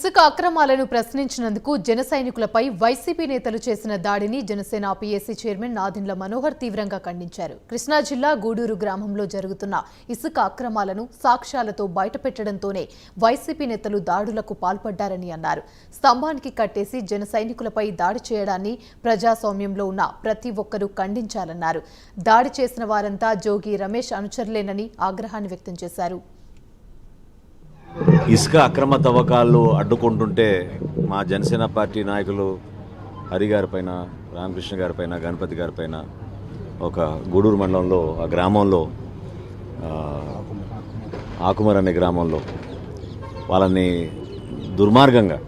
ఇసుక అక్రమాలను ప్రశ్నించినందుకు జన సైనికులపై వైసీపీ నేతలు చేసిన దాడిని జనసేన పీఎస్సీ చైర్మన్ నాదెండ్ల మనోహర్ తీవ్రంగా ఖండించారు. కృష్ణా జిల్లా గూడూరు గ్రామంలో జరుగుతున్న ఇసుక అక్రమాలను సాక్ష్యాలతో బయటపెట్టడంతోనే వైసీపీ నేతలు దాడులకు పాల్పడ్డారని అన్నారు. స్తంభానికి కట్టేసి జన సైనికులపై దాడి చేయడాన్ని ప్రజాస్వామ్యంలో ఉన్న ప్రతి ఒక్కరూ ఖండించాలన్నారు. దాడి చేసిన వారంతా జోగి రమేష్ అనుచరులేనని ఆగ్రహాన్ని వ్యక్తం చేశారు. ఇసుక అక్రమ తవ్వకాలు అడ్డుకుంటుంటే మా జనసేన పార్టీ నాయకులు హరి గారిపైన, రామకృష్ణ గారిపైన, గణపతి గారిపైన ఒక గూడూరు మండలంలో ఆ గ్రామంలో ఆకుమర్ అనే గ్రామంలో వాళ్ళని దుర్మార్గంగా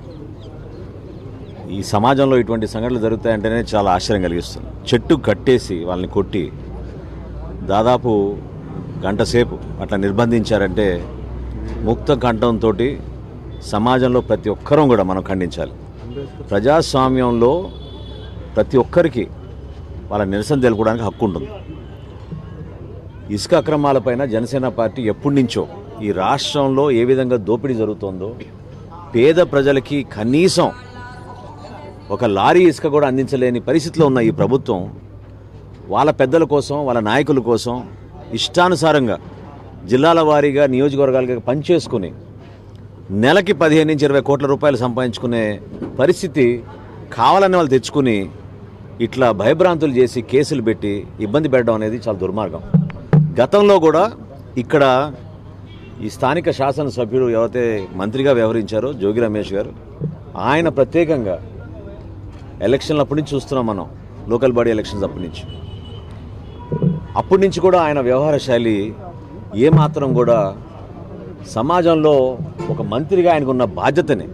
ఈ సమాజంలో ఇటువంటి సంఘటనలు జరుగుతాయంటేనే చాలా ఆశ్చర్యం కలిగిస్తుంది. చెట్టు కట్టేసి వాళ్ళని కొట్టి దాదాపు గంట సేపు అట్లా నిర్బంధించారంటే ముక్త కంఠంతో సమాజంలో ప్రతి ఒక్కరూ కూడా మనం ఖండించాలి. ప్రజాస్వామ్యంలో ప్రతి ఒక్కరికి వాళ్ళ నిరసన తెలుపుకోవడానికి హక్కు ఉంటుంది. ఇసుక అక్రమాలపైన జనసేన పార్టీ ఎప్పటి నుంచో ఈ రాష్ట్రంలో ఏ విధంగా దోపిడీ జరుగుతుందో, పేద ప్రజలకి కనీసం ఒక లారీ ఇసుక కూడా అందించలేని పరిస్థితిలో ఉన్న ఈ ప్రభుత్వం వాళ్ళ పెద్దల కోసం, వాళ్ళ నాయకుల కోసం ఇష్టానుసారంగా జిల్లాల వారీగా నియోజకవర్గాలుగా పనిచేసుకుని నెలకి 15 నుంచి 20 కోట్ల రూపాయలు సంపాదించుకునే పరిస్థితి కావాలని వాళ్ళు తెచ్చుకుని ఇట్లా భయభ్రాంతులు చేసి కేసులు పెట్టి ఇబ్బంది పెట్టడం అనేది చాలా దుర్మార్గం. గతంలో కూడా ఇక్కడ ఈ స్థానిక శాసనసభ్యుడు ఎవరైతే మంత్రిగా వ్యవహరించారో జోగి రమేష్ గారు, ఆయన ప్రత్యేకంగా ఎలక్షన్లు అప్పటి నుంచి చూస్తున్నాం మనం, లోకల్ బాడీ ఎలక్షన్స్ అప్పటి నుంచి కూడా ఆయన వ్యవహార శైలి ఏమాత్రం కూడా సమాజంలో ఒక మంత్రిగా ఆయనకున్న బాధ్యతని